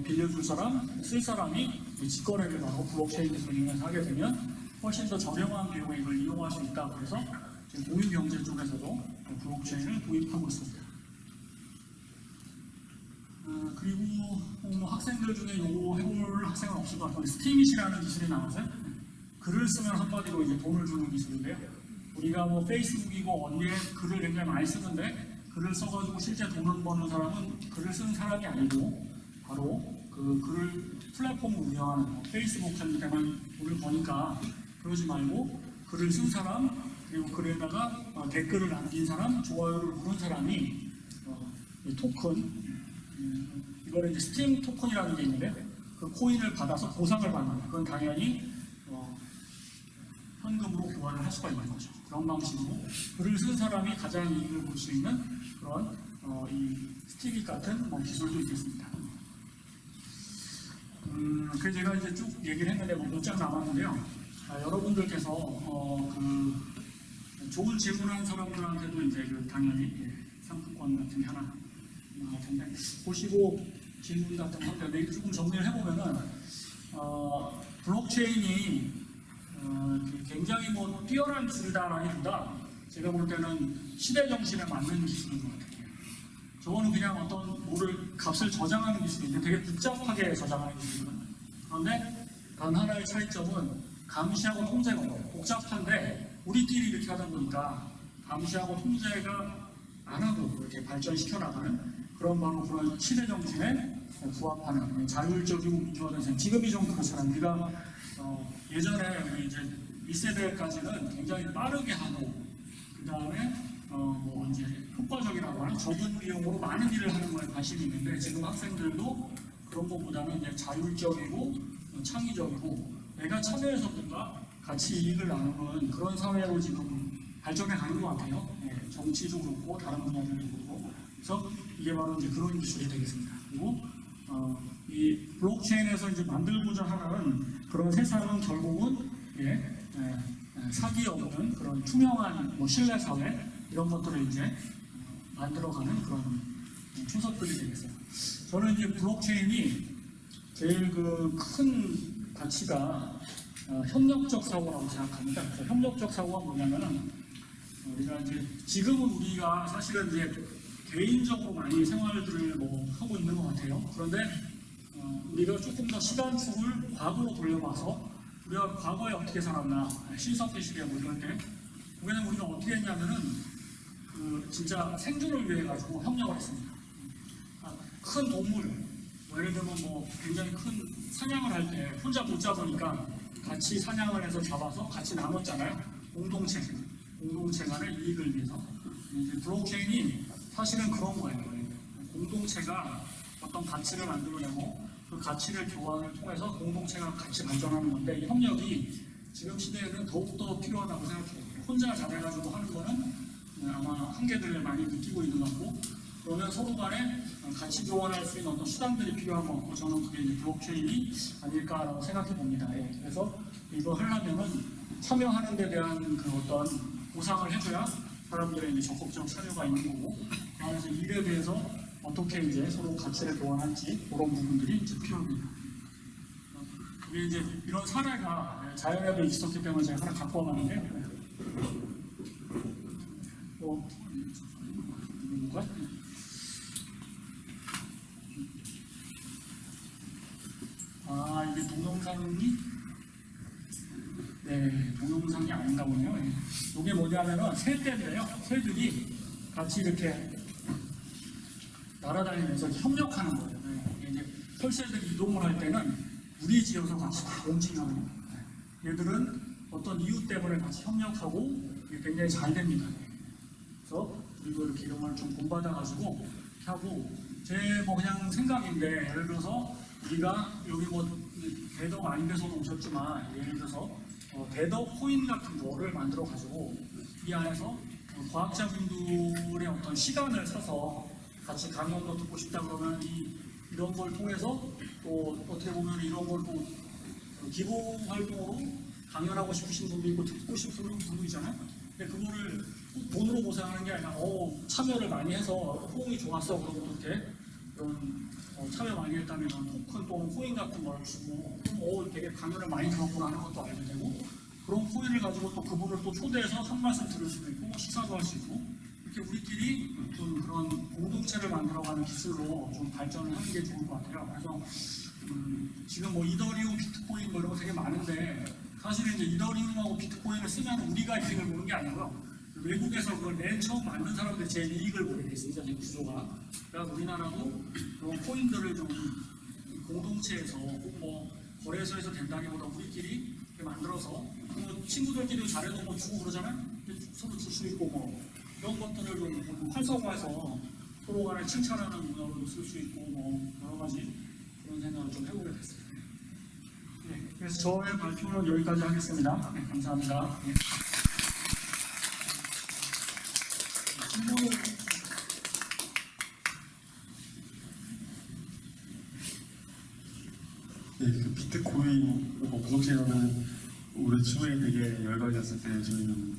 빌려줄 사람, 쓸 사람이 직거래를 하고 블록체인 기술을 이용해서 하게 되면 훨씬 더 저렴한 비용에 이걸 이용할 수 있다. 그래서 지금 공유 경제 쪽에서도 블록체인을 도입하고 있습니다. 그리고 뭐 학생들 중에 요거 해볼 학생은 없을 것 같은데 스팀잇이라는 기술이 나와서요. 글을 쓰면 한마디로 이제 돈을 주는 기술인데요. 우리가 뭐 페이스북이고 어디에 글을 굉장히 많이 쓰는데 글을 써가지고 실제 돈을 버는 사람은 글을 쓰는 사람이 아니고 바로 그 글을 플랫폼을 운영하는 페이스북 할 때만 돈을 버니까 그러지 말고 글을 쓴 사람 그리고 글에다가 댓글을 남긴 사람, 좋아요를 누른 사람이 토큰 이거를 이제 스팀 토큰이라는 게 있는데 그 코인을 받아서 보상을 받는 그건 당연히 현금으로 교환을 할 수가 있는 거죠. 그런 방식으로 글을 쓴 사람이 가장 이익을 볼 수 있는 그런 이 스티밋 같은 기술도 있겠습니다. 그래서 제가 이제 쭉 얘기를 했는데 몇 장 남았는데요. 여러분들께서 그 좋은 질문한 사람들한테도 이제 당연히 상품권 같은 게 하나 나갈 텐데 보시고 질문 같은 거 근데 조금 정리를 해보면은 블록체인이 굉장히 뭐 뛰어난 기술이다라기보다 제가 볼 때는 시대 정신에 맞는 기술인 것 같아요. 저거는 그냥 어떤 뭐를 값을 저장하는 기술인데 되게 복잡하게 저장하는 기술이거든요. 그런데 단 하나의 차이점은 감시하고 통제가 복잡한데 우리끼리 이렇게 하다 보니까 감시하고 통제가 안 하고 이렇게 발전시켜 나가는 그런 바로 그런 시대 정신에 부합하는 자율적이고 민주화된 세상. 지금이 좀 그렇잖아요. 우리가 예전에 우리 이제 1세대까지는 굉장히 빠르게 하고 그 다음에 뭐 이제 효과적이라고 하는 적은 비용으로 많은 일을 하는 거에 관심이 있는데 지금 학생들도 그런 것보다는 이제 자율적이고 창의적이고 내가 참여해서 뭔가 같이 이익을 나누는 그런 사회로 지금 발전해 가는 것 같아요. 예, 정치도 그렇고 다른 분야들도 그렇고. 그래서 이게 바로 이제 그런 기술이 되겠습니다. 그리고 이 블록체인에서 이제 만들고자 하는 그런 세상은 결국은 사기 없는 그런 투명한 뭐 신뢰 사회 이런 것들을 이제 만들어가는 그런 초석들이 되겠어요. 저는 이제 블록체인이 제일 그 큰 가치가 협력적 사고라고 생각합니다. 그래서 협력적 사고가 뭐냐면은 우리가 이제 지금은 우리가 사실은 이제 개인적으로 많이 생활들을 뭐 하고 있는 것 같아요. 그런데 우리가 조금 더 시간축을 과거로 돌려봐서 우리가 과거에 어떻게 살았나 신석기 시대 뭐 이럴 때 그냥 우리가 어떻게 했냐면은 그 진짜 생존을 위해 가지고 협력을 했습니다. 큰 동물 예를 들면 뭐 굉장히 큰 사냥을 할 때 혼자 못 잡으니까 같이 사냥을 해서 잡아서 같이 나눴잖아요. 공동체 간의 이익을 위해서. 이제 블록체인이 사실은 그런 거예요. 공동체가 어떤 가치를 만들어내고 그 가치를 교환을 통해서 공동체가 같이 발전하는 건데 이 협력이 지금 시대에는 더욱더 필요하다고 생각해요. 혼자 잘해가지고 하는 거는 아마 한계들을 많이 느끼고 있는 것 같고 그러면 서로 간에 같이 교환할 수 있는 어떤 수단들이 필요한 것 같고 저는 그게 이제 블록체인이 아닐까라고 생각해 봅니다. 예. 그래서 이거 하려면은 참여하는 데 대한 그 어떤 보상을 해줘야 사람들의 이제 적극적 참여가 있는 거고 그래서 일에 대해서 어떻게 이제 서로 가치를 교환할지 그런 부분들이 이제 필요합니다. 그게 이제 이런 사례가 자연에도 있었기 때문에 제가 하나 갖고 와봤는데요. 누군가? 이게 동영상이? 네, 동영상이 아닌가 보네요. 이게 뭐냐면은 새떼인데요. 새들이 같이 이렇게 날아다니면서 협력하는 거예요. 이제 털새들이 이동을 할 때는 무리 지어서 같이 움직이는 거예요. 얘들은 어떤 이유 때문에 같이 협력하고 굉장히 잘 됩니다. 그래서 그리고 이렇게 이런 걸 좀 본받아가지고 하고 제 뭐 그냥 생각인데 예를 들어서 우리가 여기 뭐 대덕 아닌데서도 오셨지만 예를 들어서 대덕 코인 같은 거를 만들어 가지고 이 안에서 과학자분들의 어떤 시간을 사서 같이 강연도 듣고 싶다 그러면 이런 걸 통해서 또 어떻게 보면 이런 걸 또 기부 활동으로 강연하고 싶으신 분도 있고 듣고 싶은 분도 있잖아요. 근데 그거를 돈으로 보상하는 게 아니라 참여를 많이 해서 호응이 좋았어 그러면 이렇게 이런 참여 많이 했다면 토큰 또는 코인 같은 걸 주고 되게 강연을 많이 들었구나 하는 것도 알게 되고 그런 코인을 가지고 또 그분을 또 초대해서 한 말씀 들을 수도 있고 식사도 할 수 있고 이렇게 우리끼리 좀 그런 공동체를 만들어가는 기술로 좀 발전을 하는 게 좋을 것 같아요. 그래서 지금 뭐 이더리움, 비트코인 뭐 이런 거 되게 많은데 사실은 이제 이더리움하고 비트코인을 쓰면 우리가 이익을 보는 게 아니고요. 외국에서 그걸 맨 처음 만든 사람들이 제일 이익을 보게 돼 있습니다. 이 구조가. 그러니까 우리나라도 그런 코인들을 좀 공동체에서 뭐 거래소에서 된다기보다 우리끼리 이렇게 만들어서 뭐 친구들끼리 잘해도 뭐 주고 그러잖아요. 서로 줄 수 있고 뭐 이런 것들을 좀 활성화해서 서로 간에 칭찬하는 문화로 쓸 수 있고 뭐 여러 가지 그런 생각을 좀 해보게 됐어요. 네, 그래서 저의 발표는 여기까지 하겠습니다. 네, 감사합니다. 네. 네, 그 비트코인 블록체인은 올해 초에 되게 열광했을 때 저희는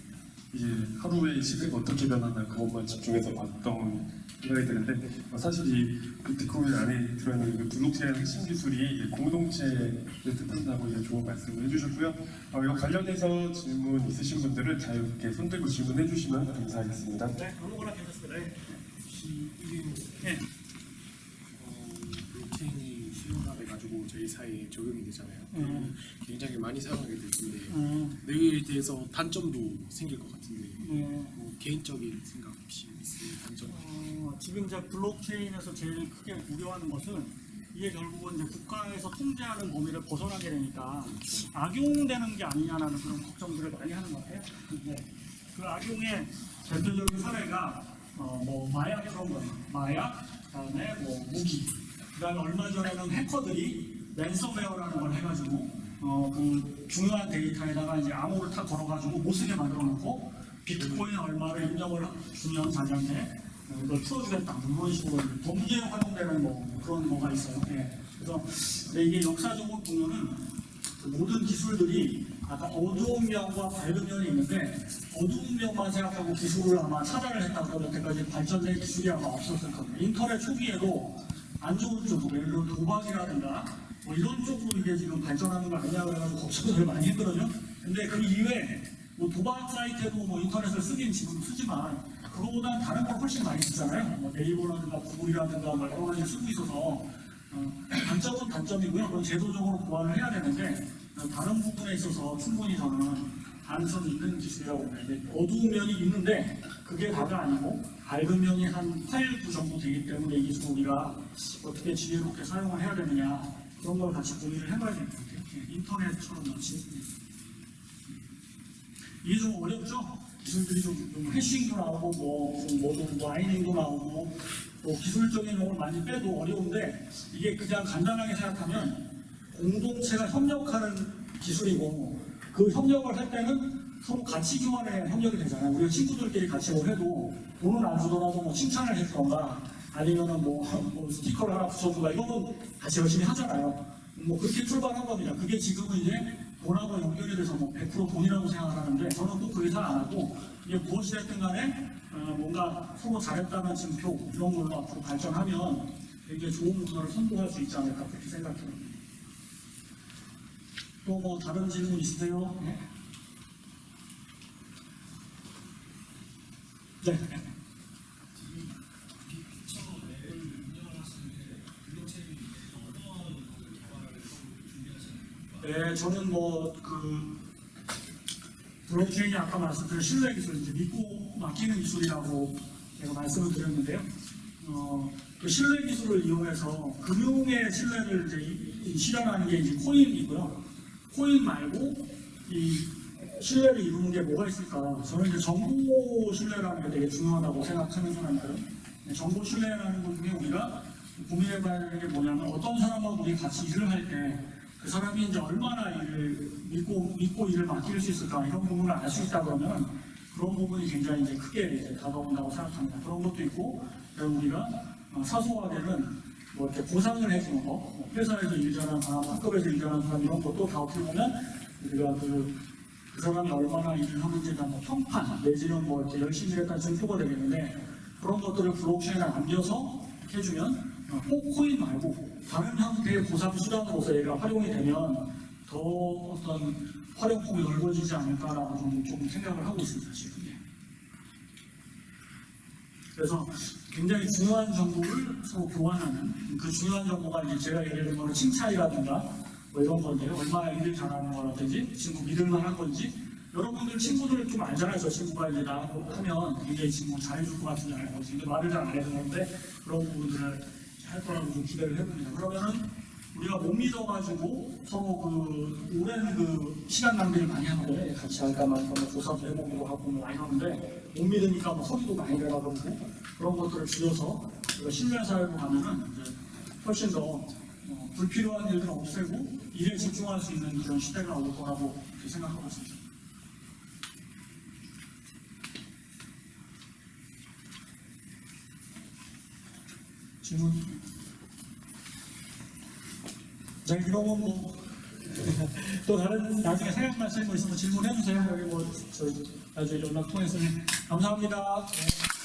이제 하루에 시대가 어떻게 변하나 그것만 집중해서 봤던 생각이 드는데 사실 이 비트코인 안에 들어있는 그 블록체인 핵심 기술이 공동체를 뜻한다고 이제 좋은 말씀을 해주셨고요. 이거 관련해서 질문 있으신 분들은 자유롭게 손들고 질문해 주시면 감사하겠습니다. 네, 아무거나 괜찮습니다. 이게 네. 블록체인이 실용화돼가지고 가지고 저희 사회에 적용이 되잖아요. 그러면 굉장히 많이 사용하게 될 텐데 여기에 대해서 단점도 생길 것 같은데 뭐 개인적인 생각 혹시 있으면 단점? 지금 이제 블록체인에서 제일 크게 우려하는 것은 이게 결국은 이제 국가에서 통제하는 범위를 벗어나게 되니까 악용되는 게 아니냐라는 그런 걱정들을 많이 하는 것 같아요. 근데 그 악용의 대표적인 사례가 뭐 마약 그런 거예요. 마약, 그다음에 뭐 무기, 그다음에 얼마 전에는 해커들이 랜섬웨어라는 걸 해가지고 그 중요한 데이터에다가 이제 암호를 다 걸어가지고 못 쓰게 만들어놓고 비트코인 얼마를 입력을 주면 자기한테 이걸 풀어주겠다 뭐 이런 식으로 범죄에 활용되는 뭐 그런 거가 있어요. 예. 그래서 근데 이게 역사적으로 보면은 그 모든 기술들이 아까 어두운 면과 밝은 면이 있는데 어두운 면만 생각하고 기술을 아마 차단을 했다고 여태까지 발전된 기술이 아마 없었을 겁니다. 인터넷 초기에도 안 좋은 쪽으로 예를 들어 도박이라든가 뭐 이런 쪽으로 이게 지금 발전하는 거 아니냐 그래가지고 걱정을 많이 했거든요. 근데 그 이외에 뭐 도박 사이트에도 뭐 인터넷을 쓰긴 지금 쓰지만 그거보다 다른 걸 훨씬 많이 쓰잖아요. 뭐 네이버라든가 구글이라든가 뭐 여러 가지 쓰고 있어서 단점은 단점이고요. 그건 제도적으로 보완을 해야 되는데 다른 부분에 있어서 충분히 저는 가능성이 있는 기술이라고 봅니다. 어두운 면이 있는데 그게 다가 아니고 밝은 면이 한 8, 9 정도 되기 때문에 이 기술을 우리가 어떻게 지혜롭게 사용을 해야 되느냐 그런 걸 같이 고민을 해봐야 될 것 같아요. 인터넷처럼 마치 이게 좀 어렵죠? 기술들이 좀 해싱도 나오고 뭐 마이닝도 나오고 뭐 기술적인 용어를 많이 빼도 어려운데 이게 그냥 간단하게 생각하면 공동체가 협력하는 기술이고 그 협력을 할 때는 서로 가치 교환의 협력이 되잖아요. 우리가 친구들끼리 같이 뭐 해도 돈은 안 주더라도 뭐 칭찬을 해주던가 아니면은 뭐 스티커를 하나 붙여주가 이거는 같이 열심히 하잖아요. 뭐 그렇게 출발한 겁니다. 그게 지금은 이제 돈하고 연결이 돼서 뭐 100% 돈이라고 생각을 하는데 저는 또 그게 잘 안 하고 이게 무엇이 됐든 간에 뭔가 서로 잘했다는 증표 이런 걸로 앞으로 발전하면 굉장히 좋은 문화를 선도할 수 있지 않을까 그렇게 생각해요. 또 뭐 다른 질문 있으세요? 네. 네, 저는 뭐 그 블록체인이 아까 말씀드린 신뢰 기술, 이제 믿고 맡기는 기술이라고 제가 말씀을 드렸는데요. 그 신뢰 기술을 이용해서 금융의 신뢰를 이제 실현하는 게 이제 코인이고요. 코인 말고 이 신뢰를 이루는 게 뭐가 있을까? 저는 이제 정보 신뢰라는 게 되게 중요하다고 생각하는 사람이에요. 정보 신뢰라는 것 중에 우리가 고민해봐야 되는 게 뭐냐면 어떤 사람하고 우리 같이 일을 할 때 그 사람이 이제 얼마나 일을 믿고 일을 맡길 수 있을까 이런 부분을 알 수 있다 그러면 그런 부분이 굉장히 이제 크게 이제 다가온다고 생각합니다. 그런 것도 있고 우리가 사소하게는 뭐 이렇게 보상을 해주는 거, 회사에서 일자는 사람, 학급에서 일자는 사람 이런 것도 다 어떻게 보면 우리가 그 사람이 얼마나 일을 하는지에 대한 뭐 평판 내지는 뭐 이렇게 열심히 했다는 증표가 되겠는데 그런 것들을 블록체인에 남겨서 해주면 꼭 코인 말고 다른 형태의 보상 수단으로서 얘가 활용이 되면 더 어떤 활용폭이 넓어지지 않을까라고 좀 생각을 하고 있습니다 지금. 그래서 굉장히 중요한 정보를 서로 교환하는 그 중요한 정보가 이제 제가 얘기하는 거는 칭찬이라든가 뭐 이런 건데요. 얼마나 일을 잘하는 거라든지 친구 믿을만한 건지 여러분들 친구들 좀 알잖아요. 저 친구가 이제 나하고 하면 굉장히 친구 잘해줄 것 같은지 알고 근데 말을 잘 안 해주는데 그런 부분들을 할 거라고 좀 기대를 해봅니다. 그러면은 우리가 못 믿어가지고 서로 그 오랜 그 시간 낭비를 많이 하는데 같이 할까 말까 뭐 조사도 해보기도 하고 뭐 이러는데 못 믿으니까 뭐 소리도 많이 내라고 그런 것들을 줄여서 우리가 신뢰 사회로 가면은 이제 훨씬 더 불필요한 일들을 없애고 일에 집중할 수 있는 그런 시대가 올 거라고 생각하고 있습니다. 질문? 자, 그러면 뭐 또 다른 나중에 생각나시는 거 있으면 질문해 주세요. 여기 뭐 저희 나중에 연락 통해서 감사합니다. 네.